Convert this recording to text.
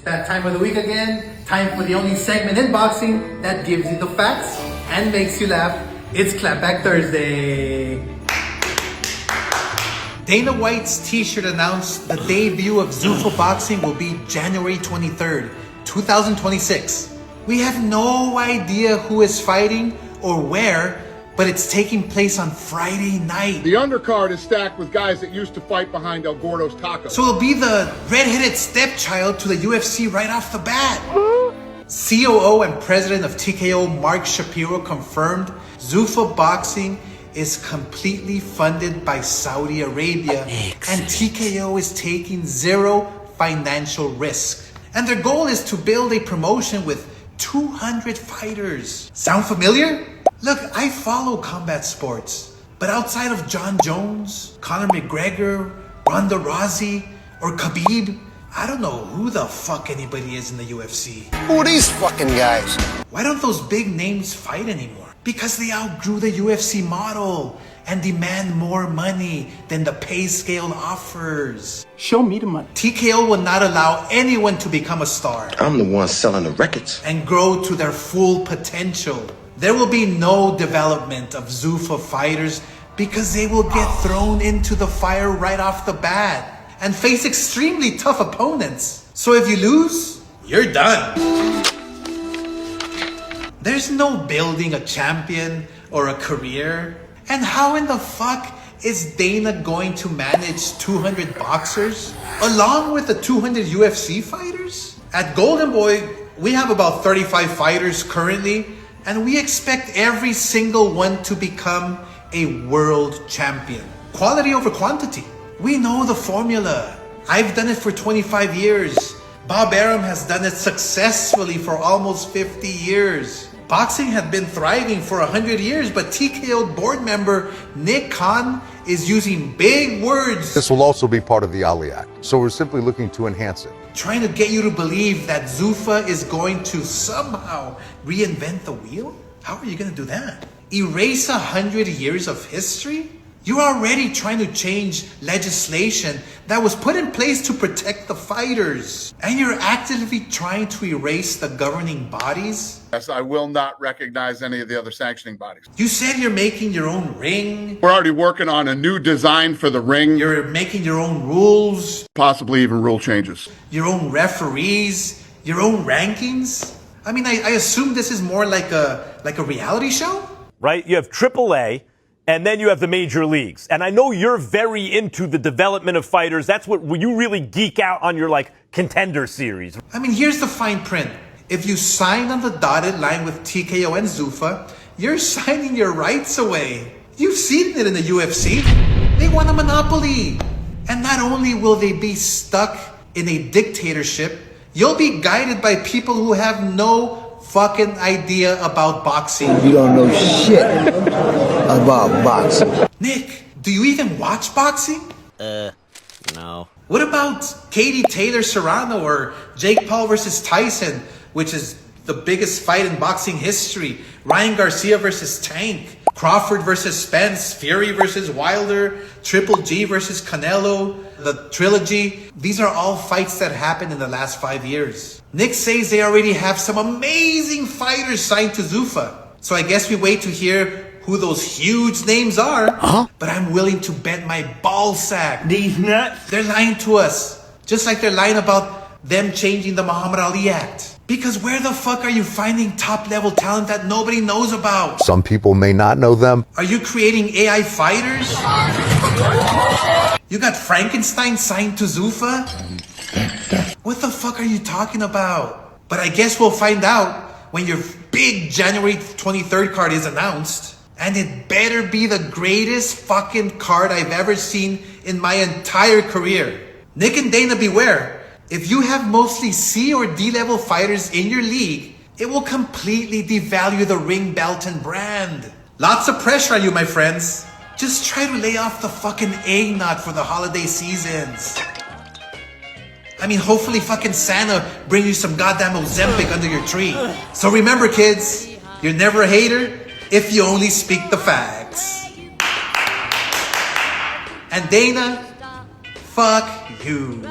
that time of the week again. Time for the only segment in boxing that gives you the facts and makes you laugh. It's Clapback Thursday. Dana White's t-shirt announced the debut of Zuffa Boxing will be January 23rd, 2026. We have no idea who is fighting or where, but it's taking place on Friday night. The undercard is stacked with guys that used to fight behind El Gordo's Tacos. So it'll be the redheaded stepchild to the UFC right off the bat. COO and president of TKO Mark Shapiro confirmed Zuffa Boxing is completely funded by Saudi Arabia. And TKO is taking zero financial risk. And their goal is to build a promotion with 200 fighters. Sound familiar? Look, I follow combat sports, but outside of John Jones, Conor McGregor, Ronda Rousey, or Khabib, I don't know who the fuck anybody is in the UFC. Who are these fucking guys? Why don't those big names fight anymore? Because they outgrew the UFC model and demand more money than the pay scale offers. Show me the money. TKO will not allow anyone to become a star I'm the one selling the records. and grow to their full potential. There will be no development of Zuffa fighters because they will get thrown into the fire right off the bat and face extremely tough opponents. So if you lose, you're done. There's no building a champion or a career. And how in the fuck is Dana going to manage 200 boxers along with the 200 UFC fighters? At Golden Boy, we have about 35 fighters currently, and we expect every single one to become a world champion. Quality over quantity. We know the formula. I've done it for 25 years. Bob Arum has done it successfully for almost 50 years. Boxing had been thriving for 100 years, but TKO board member Nick Khan is using big words. This will also be part of the Ali Act, so we're simply looking to enhance it. Trying to get you to believe that Zuffa is going to somehow reinvent the wheel? How are you going to do that? Erase 100 years of history? You're already trying to change legislation that was put in place to protect the fighters. And you're actively trying to erase the governing bodies? Yes, I will not recognize any of the other sanctioning bodies. You said you're making your own ring. We're already working on a new design for the ring. You're making your own rules, Possibly even rule changes. your own referees, your own rankings. I mean, I assume this is more like a reality show? Right? You have AAA, and then you have the major leagues. And I know you're very into the development of fighters. That's what you really geek out on your, contender series. I mean, here's the fine print. If you sign on the dotted line with TKO and Zuffa, you're signing your rights away. You've seen it in the UFC. They want a monopoly. And not only will they be stuck in a dictatorship, you'll be guided by people who have no fucking idea about boxing. You don't know shit about boxing. Nick, do you even watch boxing? No. What about Katie Taylor Serrano or Jake Paul versus Tyson, which is the biggest fight in boxing history? Ryan Garcia versus Tank, Crawford versus Spence, Fury versus Wilder, Triple G versus Canelo, the trilogy. These are all fights that happened in the last 5 years. Nick says they already have some amazing fighters signed to Zuffa. So I guess we wait to hear who those huge names are. But I'm willing to bet my ball sack. These nuts. They're lying to us. Just like they're lying about them changing the Muhammad Ali Act. Because where the fuck are you finding top-level talent that nobody knows about? Some people may not know them. Are you creating AI fighters? You got Frankenstein signed to Zuffa? What the fuck are you talking about? But I guess we'll find out when your big January 23rd card is announced. And it better be the greatest fucking card I've ever seen in my entire career. Nick and Dana, beware. If you have mostly C or D level fighters in your league, it will completely devalue the ring belt and brand. Lots of pressure on you, my friends. Just try to lay off the fucking eggnog for the holiday seasons. I mean, hopefully fucking Santa bring you some goddamn Ozempic under your tree. So remember, kids, you're never a hater if you only speak the facts. And Dana, fuck you.